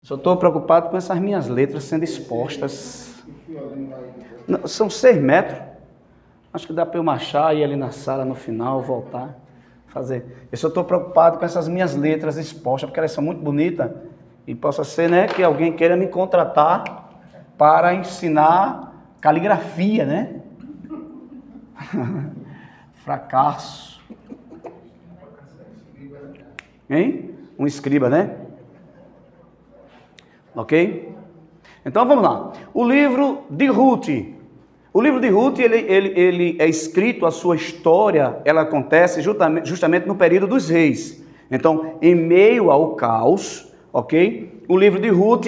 Só estou preocupado com essas minhas letras sendo expostas. Não, são 6 metros. Acho que dá para eu marchar, ir ali na sala no final, voltar, fazer. Eu só estou preocupado com essas minhas letras expostas, porque elas são muito bonitas. E possa ser, né, que alguém queira me contratar para ensinar caligrafia, né? Fracasso. Hein? Um escriba, né? Ok? Então vamos lá. O livro de Ruth. O livro de Ruth, ele é escrito, a sua história, ela acontece justamente no período dos reis. Então, em meio ao caos, ok? O livro de Ruth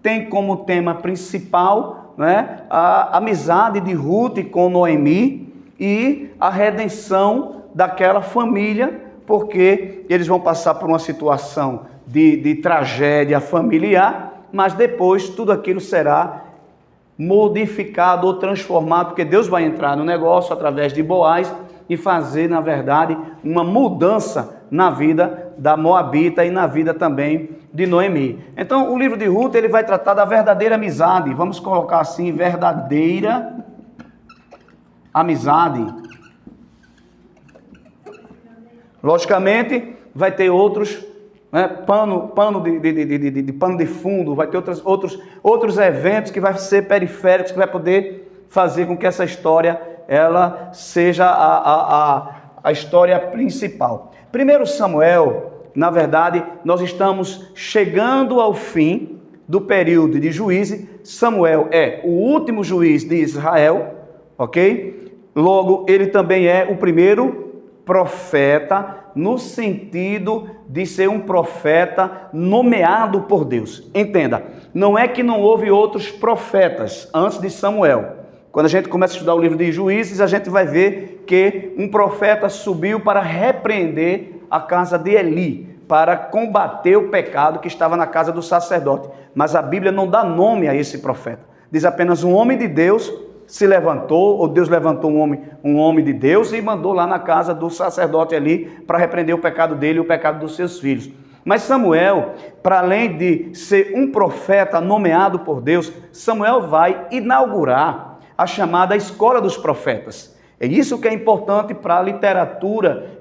tem como tema principal, né, a amizade de Ruth com Noemi e a redenção daquela família, porque eles vão passar por uma situação de tragédia familiar, mas depois tudo aquilo será modificado ou transformado, porque Deus vai entrar no negócio através de Boaz e fazer, na verdade, uma mudança na vida da Moabita e na vida também de Noemi. Então, o livro de Ruth, ele vai tratar da verdadeira amizade, vamos colocar assim, verdadeira amizade. Logicamente, vai ter outros, né, pano de fundo, vai ter outros eventos que vai ser periféricos, que vai poder fazer com que essa história ela seja a história principal. 1 Samuel, na verdade, nós estamos chegando ao fim do período de juízes. Samuel é o último juiz de Israel, ok? Logo, ele também é o primeiro profeta, no sentido de ser um profeta nomeado por Deus. Entenda, não é que não houve outros profetas antes de Samuel. Quando a gente começa a estudar o livro de Juízes, a gente vai ver que um profeta subiu para repreender a casa de Eli, para combater o pecado que estava na casa do sacerdote. Mas a Bíblia não dá nome a esse profeta. Diz apenas um homem de Deus se levantou, ou Deus levantou um homem de Deus e mandou lá na casa do sacerdote ali para repreender o pecado dele e o pecado dos seus filhos. Mas Samuel, para além de ser um profeta nomeado por Deus, Samuel vai inaugurar a chamada Escola dos Profetas. É isso que é importante para a literatura,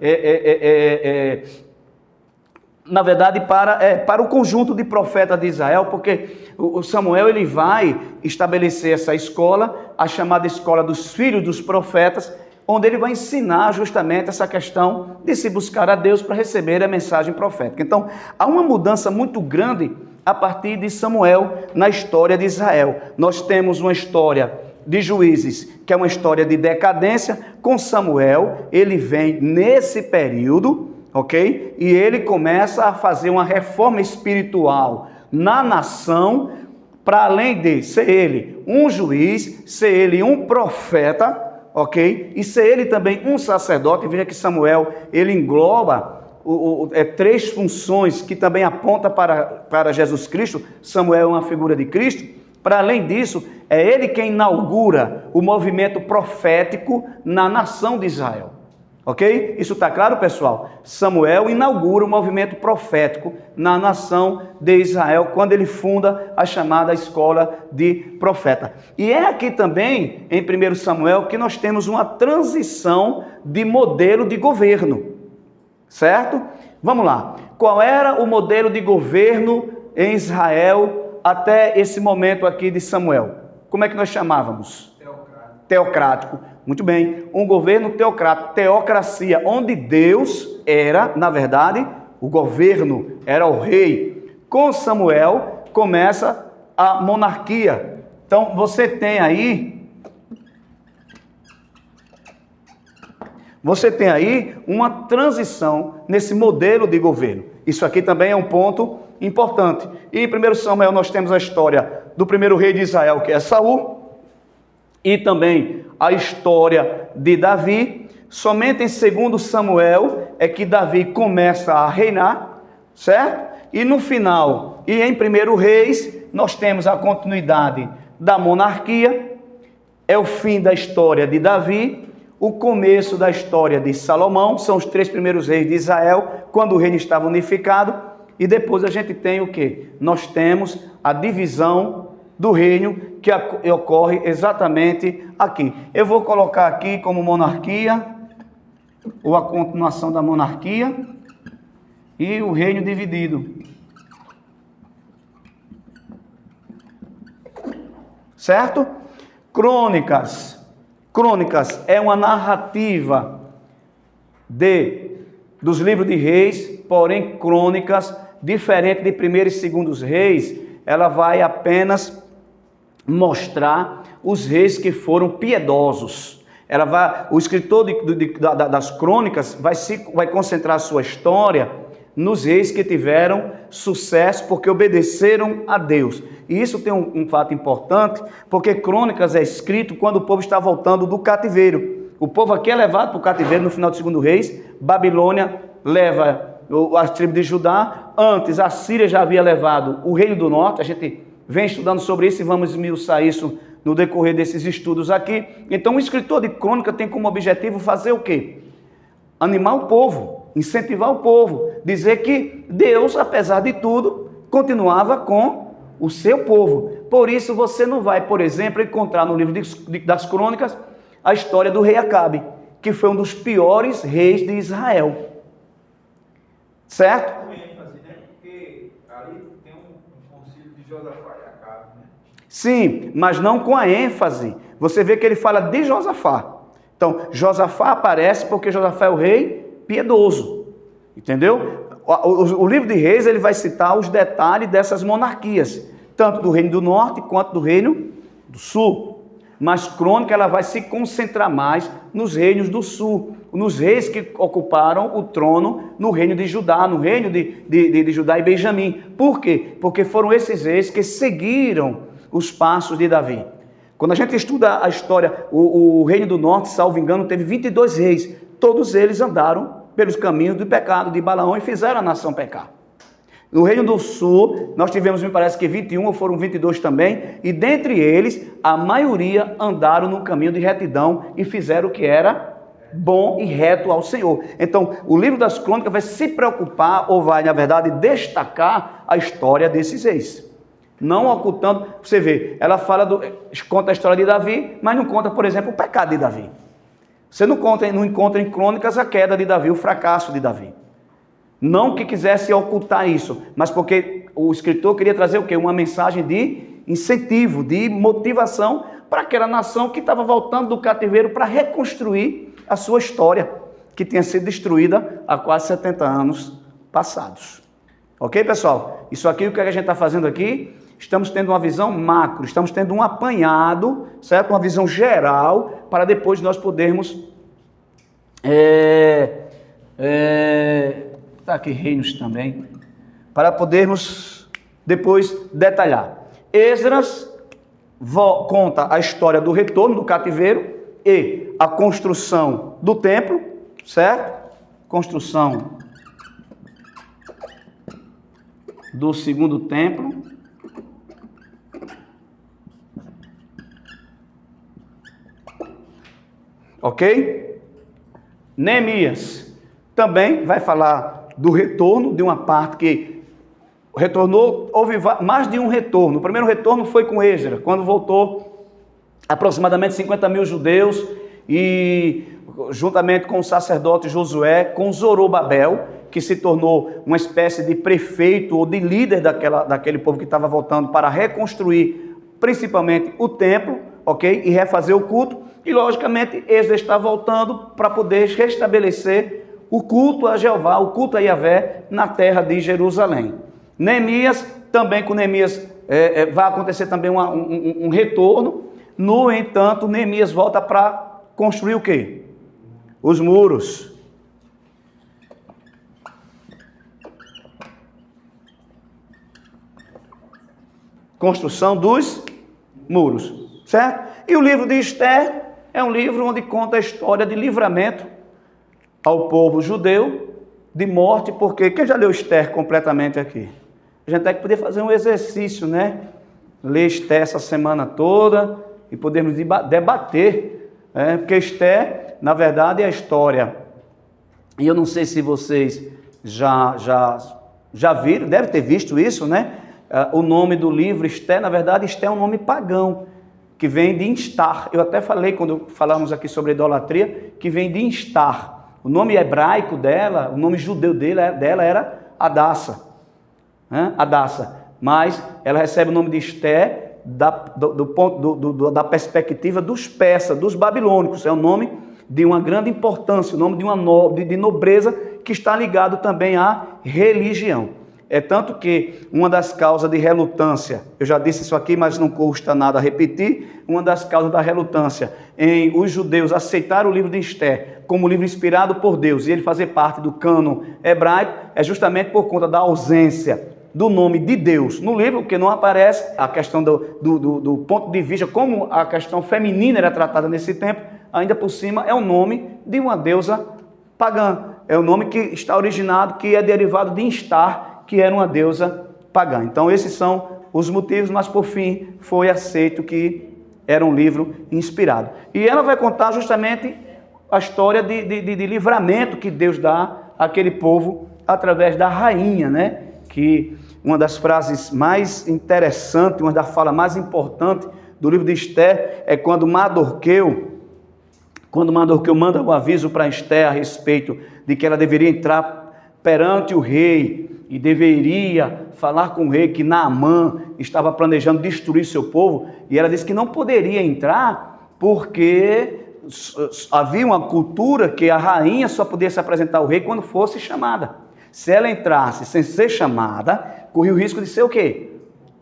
na verdade, para o conjunto de profetas de Israel, porque o Samuel ele vai estabelecer essa escola, a chamada Escola dos Filhos dos Profetas, onde ele vai ensinar justamente essa questão de se buscar a Deus para receber a mensagem profética. Então, há uma mudança muito grande a partir de Samuel na história de Israel. Nós temos uma história de Juízes, que é uma história de decadência. Com Samuel, ele vem nesse período, ok? E ele começa a fazer uma reforma espiritual na nação, para além de ser ele um juiz, ser ele um profeta, ok? E ser ele também um sacerdote. Veja que Samuel, ele engloba 3 funções que também apontam para Jesus Cristo. Samuel é uma figura de Cristo. Para além disso, é ele quem inaugura o movimento profético na nação de Israel. Ok? Isso está claro, pessoal? Samuel inaugura o movimento profético na nação de Israel, quando ele funda a chamada Escola de Profeta. E é aqui também, em 1 Samuel, que nós temos uma transição de modelo de governo. Certo? Vamos lá. Qual era o modelo de governo em Israel até esse momento aqui de Samuel? Como é que nós chamávamos? Teocrático. Muito bem, um governo teocrático, teocracia, onde Deus era, na verdade, o governo, era o rei. Com Samuel começa a monarquia. Então você tem aí uma transição nesse modelo de governo. Isso aqui também é um ponto importante. E em 1 Samuel nós temos a história do primeiro rei de Israel, que é Saul, e também a história de Davi. Somente em 2 Samuel é que Davi começa a reinar, certo? E no final, e em 1 Reis, nós temos a continuidade da monarquia, é o fim da história de Davi, o começo da história de Salomão, são os 3 primeiros reis de Israel, quando o reino estava unificado, e depois a gente tem o quê? Nós temos a divisão do reino que ocorre exatamente aqui. Eu vou colocar aqui como monarquia, ou a continuação da monarquia, e o reino dividido. Certo? Crônicas. Crônicas é uma narrativa dos livros de reis, porém crônicas, diferente de 1º e 2º reis, ela vai apenas mostrar os reis que foram piedosos. O escritor das crônicas vai concentrar a sua história nos reis que tiveram sucesso porque obedeceram a Deus. E isso tem um fato importante, porque crônicas é escrito quando o povo está voltando do cativeiro. O povo aqui é levado para o cativeiro no final do 2º reis, Babilônia leva as tribos de Judá, antes a Síria já havia levado o reino do norte, a gente vem estudando sobre isso e vamos esmiuçar isso no decorrer desses estudos aqui. Então o escritor de crônica tem como objetivo fazer o quê? Animar o povo, incentivar o povo, dizer que Deus, apesar de tudo, continuava com o seu povo. Por isso você não vai, por exemplo, encontrar no livro das crônicas a história do rei Acabe, que foi um dos piores reis de Israel. Certo? Com ênfase, né? Porque ali tem um concílio de Josafá e Acabe, né? Sim, mas não com a ênfase. Você vê que ele fala de Josafá. Então, Josafá aparece porque Josafá é o rei piedoso. Entendeu? O livro de Reis ele vai citar os detalhes dessas monarquias, tanto do reino do norte quanto do reino do sul. Mas crônica ela vai se concentrar mais nos reinos do sul, nos reis que ocuparam o trono no reino de Judá, no reino de Judá e Benjamim. Por quê? Porque foram esses reis que seguiram os passos de Davi. Quando a gente estuda a história, o reino do norte, salvo engano, teve 22 reis. Todos eles andaram pelos caminhos do pecado de Balaão e fizeram a nação pecar. No reino do sul, nós tivemos, me parece que 21 ou foram 22 também, e dentre eles, a maioria andaram no caminho de retidão e fizeram o que era bom e reto ao Senhor. Então, o livro das crônicas vai se preocupar, ou vai, na verdade, destacar a história desses reis. Não ocultando, você vê, ela conta a história de Davi, mas não conta, por exemplo, o pecado de Davi. Você não encontra em crônicas a queda de Davi, o fracasso de Davi. Não que quisesse ocultar isso, mas porque o escritor queria trazer o quê? Uma mensagem de incentivo, de motivação para aquela nação que estava voltando do cativeiro para reconstruir a sua história, que tinha sido destruída há quase 70 anos passados. Ok, pessoal? Isso aqui, o que a gente está fazendo aqui? Estamos tendo uma visão macro, estamos tendo um apanhado, certo? Uma visão geral, para depois nós podermos... Está aqui reinos também, para podermos depois detalhar. Esdras conta a história do retorno do cativeiro e a construção do templo, certo? Construção do segundo templo. Ok? Neemias também vai falar do retorno de uma parte que retornou, houve mais de um retorno. O primeiro retorno foi com Esdras, quando voltou aproximadamente 50 mil judeus e juntamente com o sacerdote Josué, com Zorobabel, que se tornou uma espécie de prefeito ou de líder daquele povo que estava voltando para reconstruir principalmente o templo, ok? E refazer o culto. E logicamente Esdras está voltando para poder restabelecer o culto a Jeová, o culto a Yahvé na terra de Jerusalém. Neemias, também com Neemias vai acontecer também um retorno. No entanto, Neemias volta para construir o quê? Os muros. Construção dos muros, certo? E o livro de Esther é um livro onde conta a história de livramento ao povo judeu de morte, porque quem já leu Esther completamente aqui? A gente tem que poder fazer um exercício, né? Ler Esther essa semana toda e podermos debater, porque Esther, na verdade, é a história. E eu não sei se vocês já já viram, deve ter visto isso, né? O nome do livro Esté, na verdade, Esté é um nome pagão, que vem de instar. Eu até falei, quando falamos aqui sobre idolatria, que vem de instar. O nome hebraico dela, o nome judeu dela era Adassa. Né? Adassa. Mas ela recebe o nome de Esté da perspectiva dos persas, dos babilônicos. É um nome de uma grande importância, o nome de uma de nobreza que está ligado também à religião. É tanto que uma das causas de relutância, eu já disse isso aqui, mas não custa nada repetir, uma das causas da relutância em os judeus aceitar o livro de Esté como livro inspirado por Deus e ele fazer parte do cânon hebraico, é justamente por conta da ausência do nome de Deus no livro, que não aparece a questão do ponto de vista, como a questão feminina era tratada nesse tempo, ainda por cima é o nome de uma deusa pagã, é o nome que está originado, que é derivado de Instar, que era uma deusa pagã. Então esses são os motivos, mas por fim foi aceito que era um livro inspirado. E ela vai contar justamente a história de livramento que Deus dá àquele povo através da rainha, né? Que uma das frases mais interessantes, uma das falas mais importantes do livro de Esté é quando Mardoqueu manda um aviso para Esté a respeito de que ela deveria entrar perante o rei e deveria falar com o rei que Naamã estava planejando destruir seu povo, e ela disse que não poderia entrar porque havia uma cultura que a rainha só podia se apresentar ao rei quando fosse chamada. Se ela entrasse sem ser chamada, corria o risco de ser o quê?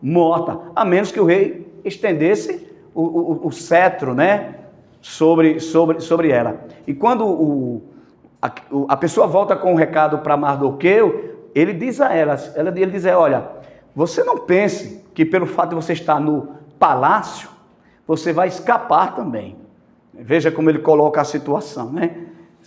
Morta, a menos que o rei estendesse o cetro, né, sobre ela. E quando a pessoa volta com o recado para Mardoqueu, ele diz a ela, ele diz a ela, olha, você não pense que pelo fato de você estar no palácio, você vai escapar também. Veja como ele coloca a situação, né?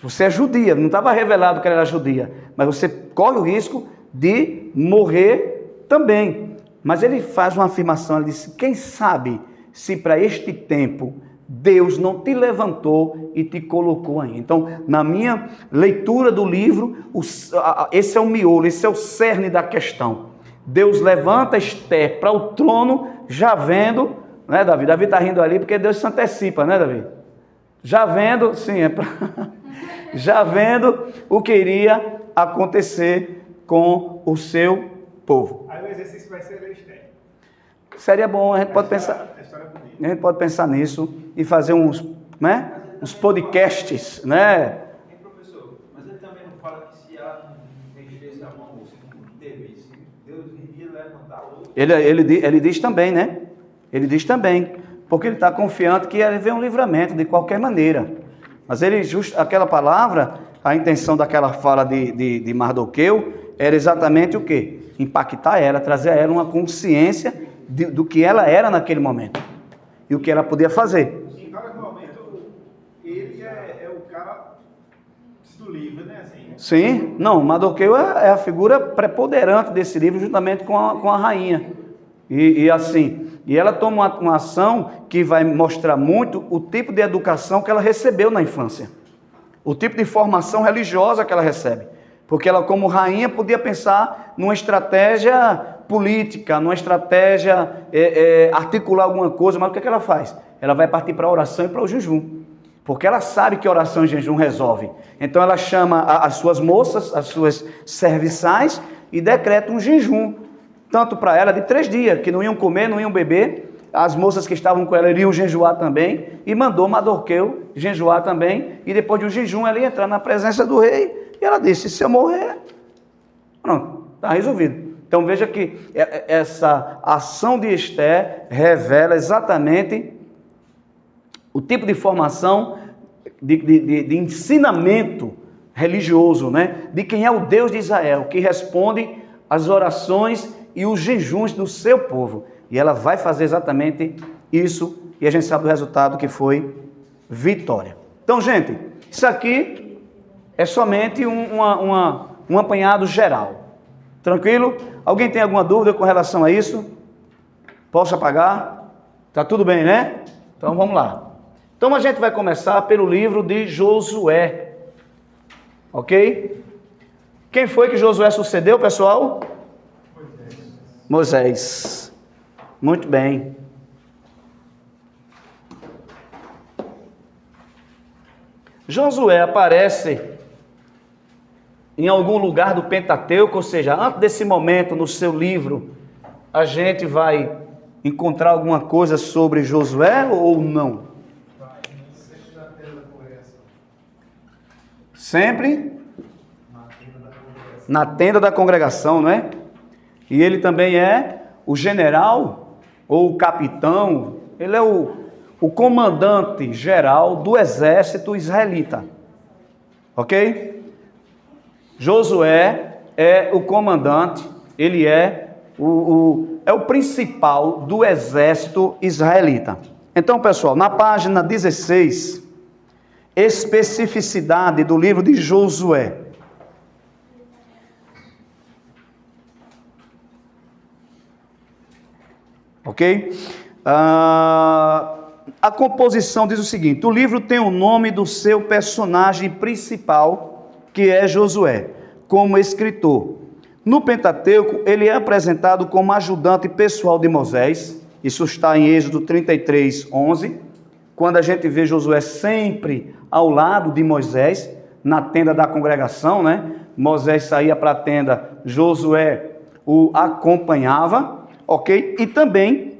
Você é judia, não estava revelado que ela era judia, mas você corre o risco de morrer também. Mas ele faz uma afirmação, ele diz, quem sabe se para este tempo Deus não te levantou e te colocou aí. Então, na minha leitura do livro, esse é o miolo, esse é o cerne da questão. Deus levanta Esté para o trono, já vendo, né, Davi? Davi está rindo ali porque Deus se antecipa, né, Davi? Já vendo, sim, já vendo o que iria acontecer com o seu povo. Aí o exercício vai ser Esté. Seria bom, a gente pode pensar. A gente pode pensar nisso e fazer uns podcasts, né? Professor, mas ele também não fala que se ela não mexesse a mão, ou se não devesse, Deus iria levantar outro. Ele diz também, né? Ele diz também, porque ele está confiante que ia haver um livramento de qualquer maneira. Mas aquela palavra, a intenção daquela fala de Mardoqueu era exatamente o quê? Impactar ela, trazer a ela uma consciência do que ela era naquele momento. E o que ela podia fazer. Em cada momento, ele é o cara do livro, né? Assim. Sim, não, Mardoqueu é a figura preponderante desse livro, juntamente com a rainha. E ela toma uma ação que vai mostrar muito o tipo de educação que ela recebeu na infância. O tipo de formação religiosa que ela recebe. Porque ela, como rainha, podia pensar numa estratégia política, numa estratégia, articular alguma coisa, mas o que ela faz? Ela vai partir para a oração e para o jejum, porque ela sabe que oração e jejum resolve. Então ela chama as suas moças, as suas serviçais, e decreta um jejum, tanto para ela de 3 dias, que não iam comer, não iam beber, as moças que estavam com ela iriam jejuar também, e mandou Mardoqueu jejuar também, e depois do jejum ela ia entrar na presença do rei, e ela disse, se eu morrer, pronto, está resolvido. Então veja que essa ação de Esté revela exatamente o tipo de formação, de ensinamento religioso, né? De quem é o Deus de Israel, que responde às orações e os jejuns do seu povo. E ela vai fazer exatamente isso, e a gente sabe o resultado, que foi vitória. Então, gente, isso aqui é somente um apanhado geral. Tranquilo? Alguém tem alguma dúvida com relação a isso? Posso apagar? Tá tudo bem, né? Então vamos lá. Então a gente vai começar pelo livro de Josué. Ok? Quem foi que Josué sucedeu, pessoal? Moisés. Muito bem. Josué aparece em algum lugar do Pentateuco, ou seja, antes desse momento no seu livro, a gente vai encontrar alguma coisa sobre Josué ou não? Sempre na tenda da congregação, não é? E ele também é o general ou o capitão, ele é o comandante geral do exército israelita. Ok? Josué é o comandante, ele é o principal do exército israelita. Então, pessoal, na página 16, especificidade do livro de Josué. Ok? A composição diz o seguinte: o livro tem o nome do seu personagem principal, que é Josué, como escritor. No Pentateuco, ele é apresentado como ajudante pessoal de Moisés. Isso está em Êxodo 33, 11. Quando a gente vê Josué sempre ao lado de Moisés, na tenda da congregação, né? Moisés saía para a tenda, Josué o acompanhava, ok? E também,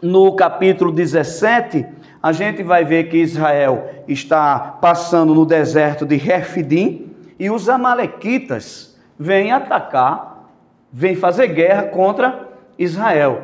no capítulo 17, a gente vai ver que Israel está passando no deserto de Refidim, e os amalequitas vêm atacar, vêm fazer guerra contra Israel.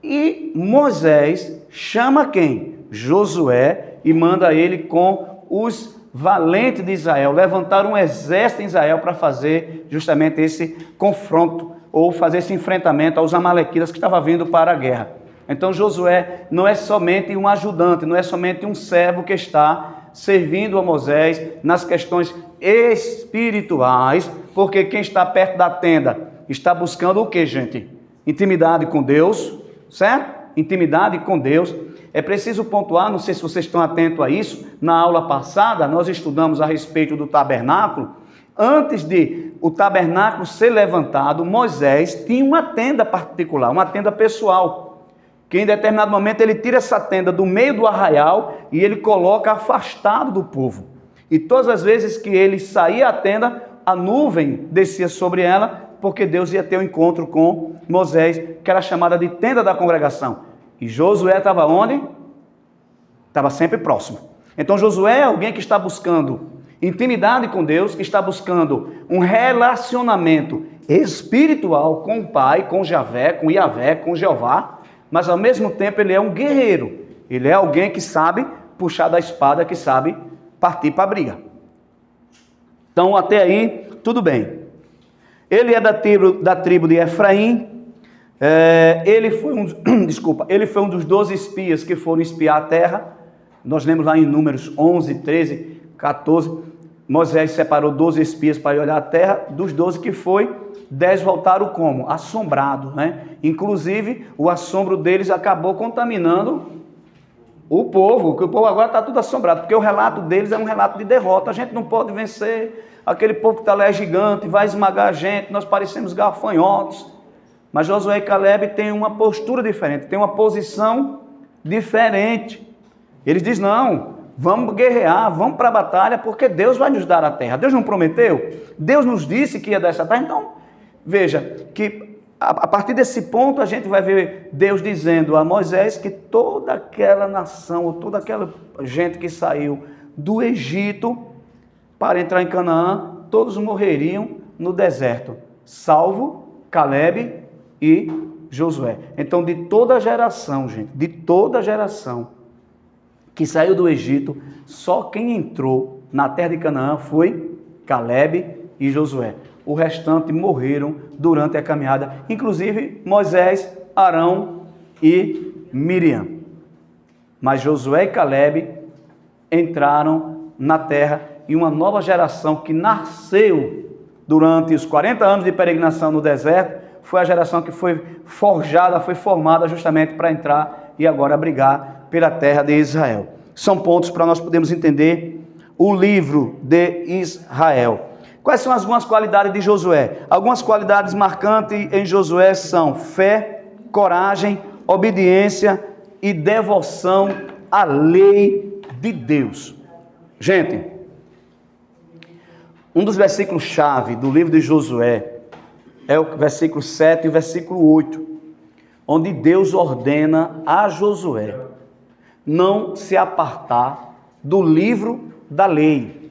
E Moisés chama quem? Josué, e manda ele com os valentes de Israel, levantar um exército em Israel para fazer justamente esse confronto, ou fazer esse enfrentamento aos amalequitas que estavam vindo para a guerra. Então Josué não é somente um ajudante, não é somente um servo que está servindo a Moisés nas questões espirituais, porque quem está perto da tenda está buscando o que, gente? Intimidade com Deus, certo? Intimidade com Deus. É preciso pontuar, não sei se vocês estão atentos a isso, na aula passada nós estudamos a respeito do tabernáculo. Antes de o tabernáculo ser levantado, Moisés tinha uma tenda particular, uma tenda pessoal, que em determinado momento ele tira essa tenda do meio do arraial e ele coloca afastado do povo. E todas as vezes que ele saía da tenda, a nuvem descia sobre ela, porque Deus ia ter um encontro com Moisés, que era chamada de tenda da congregação. E Josué estava onde? Estava sempre próximo. Então Josué é alguém que está buscando intimidade com Deus, que está buscando um relacionamento espiritual com o Pai, com Javé, com Iavé, com Jeová, mas ao mesmo tempo ele é um guerreiro. Ele é alguém que sabe puxar da espada, que sabe partir para a briga. Então até aí, tudo bem. Ele é da tribo de Efraim. Ele foi um dos 12 espias que foram espiar a terra. Nós lemos lá em Números 11, 13, 14. Moisés separou 12 espias para ir olhar a terra. Dos 12 que foi, 10 voltaram como? Assombrados, né? Inclusive, o assombro deles acabou contaminando o povo, que o povo agora está tudo assombrado, porque o relato deles é um relato de derrota. A gente não pode vencer, aquele povo que está lá é gigante, vai esmagar a gente, nós parecemos gafanhotos. Mas Josué e Caleb têm uma postura diferente, têm uma posição diferente. Eles dizem, não, vamos guerrear, vamos para a batalha, porque Deus vai nos dar a terra. Deus não prometeu? Deus nos disse que ia dar essa terra. Então, veja, que a partir desse ponto a gente vai ver Deus dizendo a Moisés que toda aquela nação, ou toda aquela gente que saiu do Egito para entrar em Canaã, todos morreriam no deserto, salvo Caleb e Josué. Então, de toda a geração, gente, de toda a geração que saiu do Egito, só quem entrou na terra de Canaã foi Caleb e Josué. O restante morreram durante a caminhada, inclusive Moisés, Arão e Miriam. Mas Josué e Caleb entraram na terra, e uma nova geração que nasceu durante os 40 anos de peregrinação no deserto, foi a geração que foi forjada, foi formada justamente para entrar e agora brigar pela terra de Israel. São pontos para nós podermos entender o livro de Israel. Quais são algumas qualidades de Josué? Algumas qualidades marcantes em Josué são fé, coragem, obediência e devoção à lei de Deus. Gente, um dos versículos-chave do livro de Josué é o versículo 7 e o versículo 8, onde Deus ordena a Josué não se apartar do livro da lei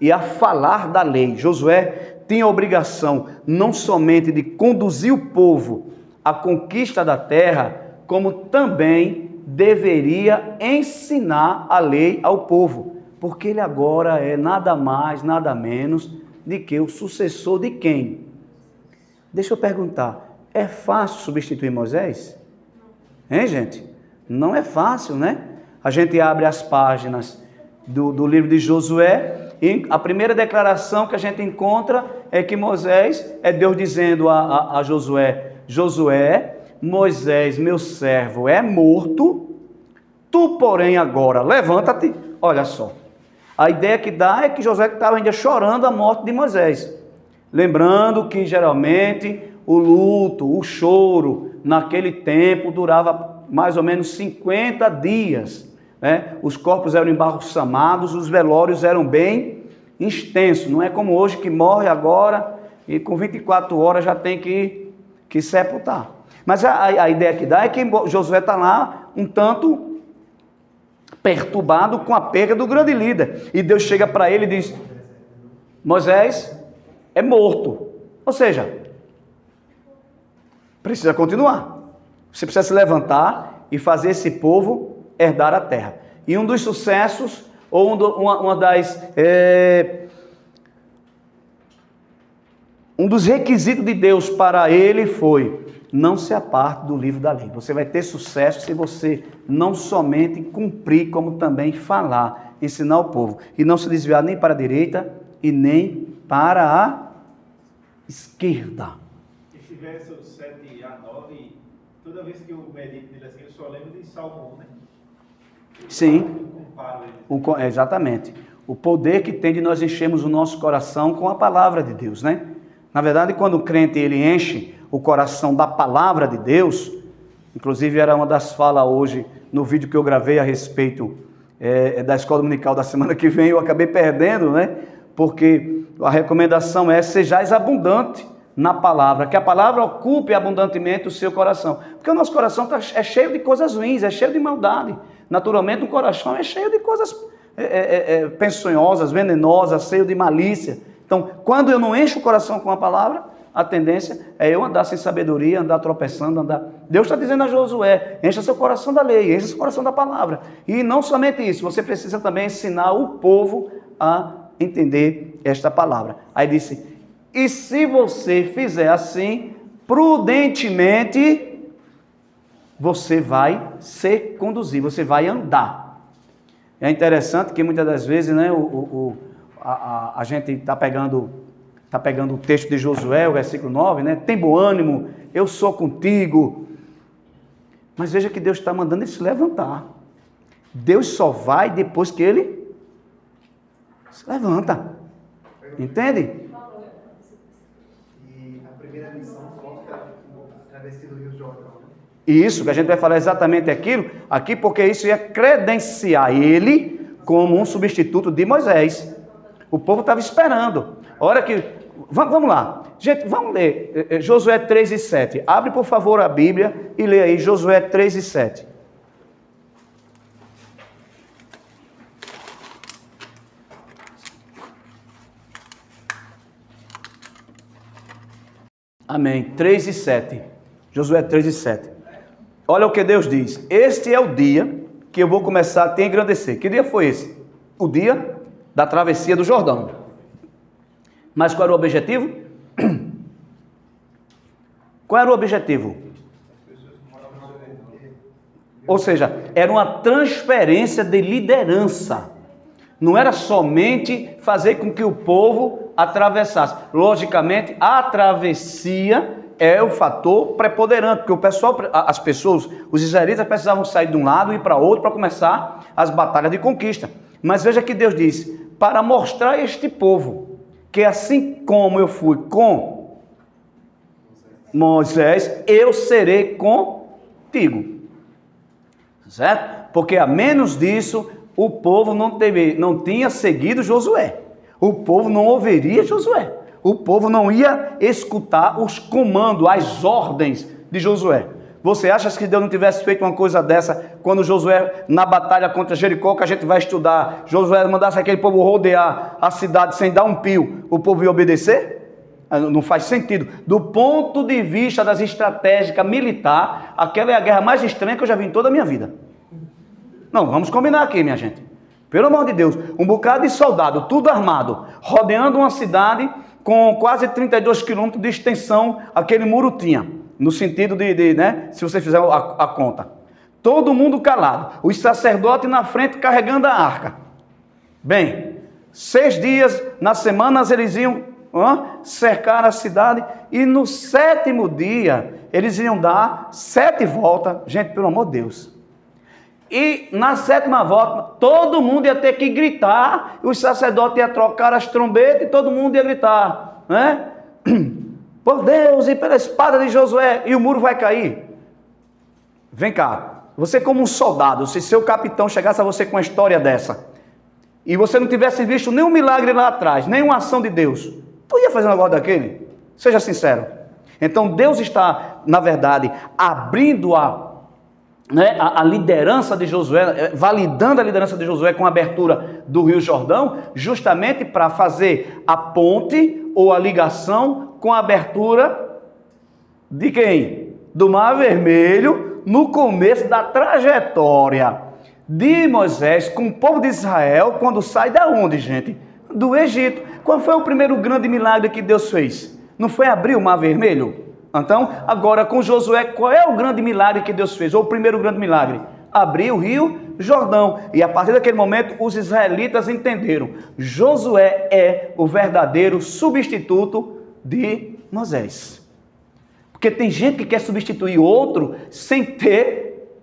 e a falar da lei. Josué tinha a obrigação não somente de conduzir o povo à conquista da terra, como também deveria ensinar a lei ao povo, porque ele agora é nada mais, nada menos do que o sucessor de quem? Deixa eu perguntar, é fácil substituir Moisés? Hein, gente? Não é fácil, né? A gente abre as páginas do livro de Josué e a primeira declaração que a gente encontra é que Moisés, é Deus dizendo a Josué: Josué, Moisés, meu servo, é morto, tu, porém, agora levanta-te. Olha só, a ideia que dá é que Josué estava ainda chorando a morte de Moisés. Lembrando que geralmente o luto, o choro, naquele tempo durava mais ou menos 50 dias. Né? Os corpos eram embalsamados, os velórios eram bem extensos. Não é como hoje que morre agora e com 24 horas já tem que sepultar. Mas a ideia que dá é que Josué está lá um tanto perturbado com a perda do grande líder. E Deus chega para ele e diz: Moisés é morto. Ou seja, precisa continuar. Você precisa se levantar e fazer esse povo herdar a terra. E um dos sucessos, ou um dos requisitos de Deus para ele foi: não se aparte do livro da lei. Você vai ter sucesso se você não somente cumprir, como também falar, ensinar o povo. E não se desviar nem para a direita e nem para a esquerda. Esse verso 7 a 9, toda vez que eu medito nele assim, eu só lembro de Salmo 1, né? Sim, exatamente. O poder que tem de nós enchermos o nosso coração com a palavra de Deus, né? Na verdade, quando o crente ele enche o coração da palavra de Deus, inclusive era uma das falas hoje no vídeo que eu gravei a respeito da escola dominical da semana que vem, eu acabei perdendo, né? Porque a recomendação é: sejais abundante na palavra, que a palavra ocupe abundantemente o seu coração, porque o nosso coração é cheio de coisas ruins, é cheio de maldade. Naturalmente, o coração é cheio de coisas peçonhosas, venenosas, cheio de malícia. Então, quando eu não encho o coração com a palavra, a tendência é eu andar sem sabedoria, andar tropeçando, andar... Deus está dizendo a Josué: encha seu coração da lei, encha seu coração da palavra. E não somente isso, você precisa também ensinar o povo a entender esta palavra. Aí disse: e se você fizer assim, prudentemente, você vai se conduzir, você vai andar. É interessante que muitas das vezes, né, a gente está pegando o texto de Josué, o versículo 9, né? Tem bom ânimo, eu sou contigo. Mas veja que Deus está mandando ele se levantar. Deus só vai depois que ele se levanta. Entende? E a primeira missão coloca a travessia do Rio Jordão. Isso, que a gente vai falar exatamente aquilo aqui, porque isso ia credenciar ele como um substituto de Moisés. O povo estava esperando. A hora que... Vamos lá. Gente, vamos ler Josué 3 e 7. Abre, por favor, a Bíblia e lê aí Josué 3 e 7. Amém. 3 e 7. Josué 3 e 7. Olha o que Deus diz: este é o dia que eu vou começar a te engrandecer. Que dia foi esse? O dia da travessia do Jordão. Mas qual era o objetivo? Qual era o objetivo? Ou seja, era uma transferência de liderança. Não era somente fazer com que o povo atravessasse. Logicamente, a travessia é o fator preponderante, porque o pessoal, as pessoas, os israelitas precisavam sair de um lado e ir para outro para começar as batalhas de conquista. Mas veja que Deus diz: para mostrar a este povo que assim como eu fui com Moisés, eu serei contigo. Certo? Porque a menos disso, o povo não tinha seguido Josué. O povo não ouviria Josué. O povo não ia escutar os comandos, as ordens de Josué. Você acha que Deus não tivesse feito uma coisa dessa quando Josué, na batalha contra Jericó, que a gente vai estudar, Josué mandasse aquele povo rodear a cidade sem dar um pio, o povo ia obedecer? Não faz sentido. Do ponto de vista das estratégicas militar, aquela é a guerra mais estranha que eu já vi em toda a minha vida. Não, vamos combinar aqui, minha gente. Pelo amor de Deus, um bocado de soldado, tudo armado, rodeando uma cidade com quase 32 quilômetros de extensão, aquele muro tinha. No sentido né, se você fizer a conta. Todo mundo calado. Os sacerdotes na frente carregando a arca. Bem, 6 dias na semana eles iam cercar a cidade. E no 7º dia, eles iam dar 7 voltas. Gente, pelo amor de Deus. E na 7ª volta, todo mundo ia ter que gritar. Os sacerdotes iam trocar as trombetas e todo mundo ia gritar. Né? Por Deus e pela espada de Josué, e o muro vai cair. Vem cá, você como um soldado, se seu capitão chegasse a você com uma história dessa, e você não tivesse visto nenhum milagre lá atrás, nenhuma ação de Deus, tu ia fazer um negócio daquele? Seja sincero. Então Deus está, na verdade, abrindo a liderança de Josué, validando a liderança de Josué com a abertura do Rio Jordão, justamente para fazer a ponte ou a ligação com a abertura de quem? Do Mar Vermelho, no começo da trajetória de Moisés com o povo de Israel, quando sai da onde, gente? Do Egito. Qual foi o primeiro grande milagre que Deus fez? Não foi abrir o Mar Vermelho? Então, agora com Josué, qual é o grande milagre que Deus fez? Ou o primeiro grande milagre? Abrir o Rio Jordão. E a partir daquele momento, os israelitas entenderam. Josué é o verdadeiro substituto de Moisés. Porque tem gente que quer substituir outro sem ter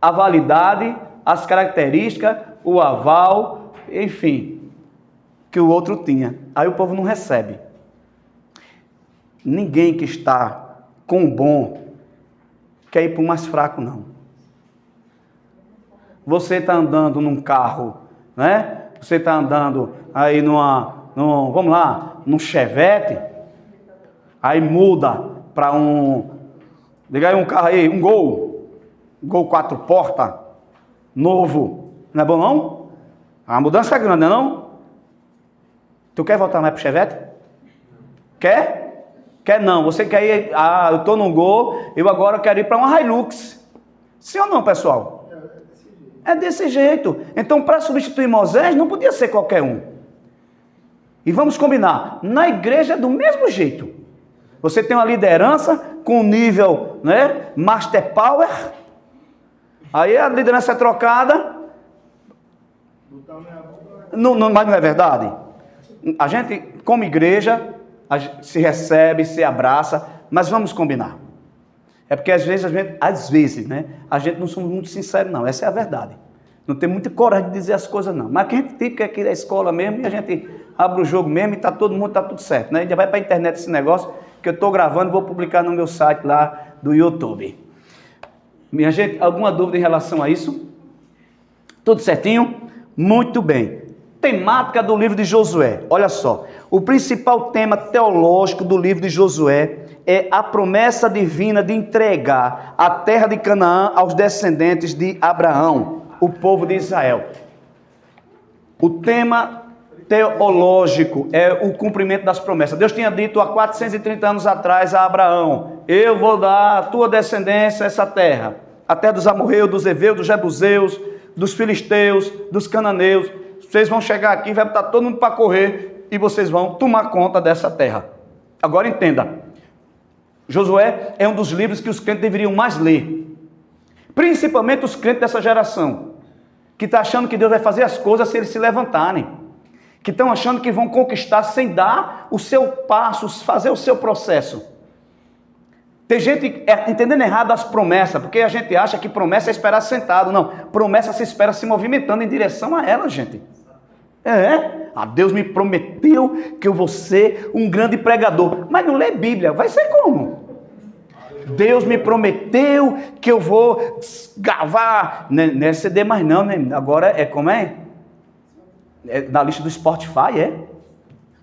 a validade, as características, o aval, enfim, que o outro tinha. Aí o povo não recebe. Ninguém que está com o bom quer ir para o mais fraco, não. Você está andando num carro, né? Você está andando aí vamos lá, num Chevette, aí muda para liga aí um carro aí, um Gol 4 portas, novo, não é bom não? A mudança é grande, não é não? Tu quer voltar mais para o Chevette? Quer? Quer não, você quer ir, eu estou num Gol, eu agora quero ir para uma Hilux. Sim ou não, pessoal? É desse jeito. Então, para substituir Moisés, não podia ser qualquer um. E vamos combinar, na igreja é do mesmo jeito. Você tem uma liderança com nível, né, Master Power, aí a liderança é trocada, mas não é verdade? A gente, como igreja, se recebe, se abraça, mas vamos combinar. É porque às vezes, né, a gente não somos muito sinceros, não, essa é a verdade. Não tem muita coragem de dizer as coisas, não. Mas que a gente tem, porque aqui é a escola mesmo, e a gente abre o jogo mesmo, e tá tudo certo, né? A gente vai para a internet esse negócio, que eu estou gravando, vou publicar no meu site lá do YouTube. Minha gente, alguma dúvida em relação a isso? Tudo certinho? Muito bem. Temática do livro de Josué. Olha só, o principal tema teológico do livro de Josué é a promessa divina de entregar a terra de Canaã aos descendentes de Abraão, o povo de Israel. O tema teológico é o cumprimento das promessas. Deus tinha dito há 430 anos atrás a Abraão: eu vou dar à tua descendência essa terra, a terra dos amorreus, dos heveus, dos jebuseus, dos filisteus, dos cananeus. Vocês vão chegar aqui, vai botar todo mundo para correr e vocês vão tomar conta dessa terra. Agora entenda, Josué é um dos livros que os crentes deveriam mais ler, principalmente os crentes dessa geração, que está achando que Deus vai fazer as coisas se eles se levantarem, que estão achando que vão conquistar sem dar o seu passo, fazer o seu processo. Tem gente entendendo errado as promessas, porque a gente acha que promessa é esperar sentado. Não, promessa se espera se movimentando em direção a ela, gente. Deus me prometeu que eu vou ser um grande pregador. Mas não lê Bíblia, vai ser como? Deus me prometeu que eu vou gravar. Não é CD mais não, né? Agora é como é? É na lista do Spotify, é?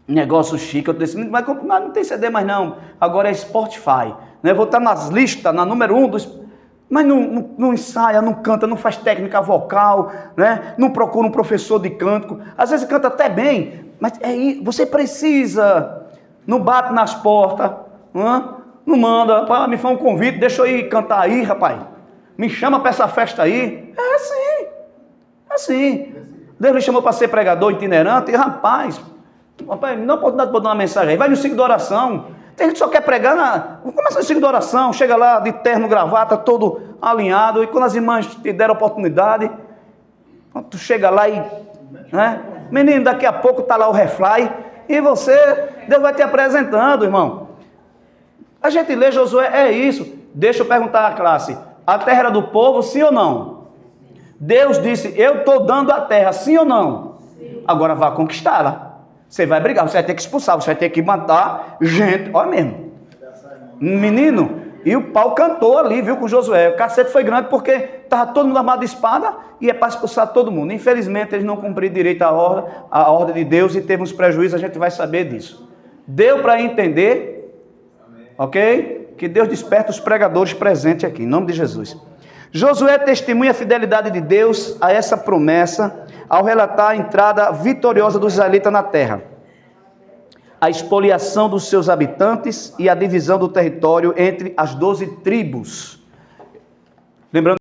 Negócio chique. Eu disse, mas não tem CD mais não. Agora é Spotify. Né? Vou estar nas listas, na número 1 dos... Mas não ensaia, não canta, não faz técnica vocal, né? Não procura um professor de cântico. Às vezes canta até bem, mas você precisa. Não bate nas portas, não manda, me faz um convite, deixa eu ir cantar aí, rapaz. Me chama para essa festa aí. É assim. Deus me chamou para ser pregador itinerante, e rapaz, me dá a oportunidade de botar uma mensagem aí. Vai no ciclo de oração. Tem gente que só quer pregar, começa no ciclo de oração, chega lá de terno, gravata, todo alinhado, e quando as irmãs te deram a oportunidade, tu chega lá e, né? Menino, daqui a pouco está lá o refly, e Deus vai te apresentando, irmão. A gente lê Josué, é isso. Deixa eu perguntar à classe, a terra era do povo, sim ou não? Deus disse, eu estou dando a terra, sim ou não? Sim. Agora vá conquistá-la. Você vai brigar, você vai ter que expulsar, você vai ter que matar gente. Olha mesmo. Menino, e o pau cantou ali, viu, com Josué. O cacete foi grande porque estava todo mundo armado de espada e é para expulsar todo mundo. Infelizmente, eles não cumpriram direito a ordem de Deus e teve uns prejuízos, a gente vai saber disso. Deu para entender? Amém. Ok? Que Deus desperta os pregadores presentes aqui, em nome de Jesus. Josué testemunha a fidelidade de Deus a essa promessa ao relatar a entrada vitoriosa dos israelitas na terra, a expoliação dos seus habitantes e a divisão do território entre as 12 tribos. Lembrando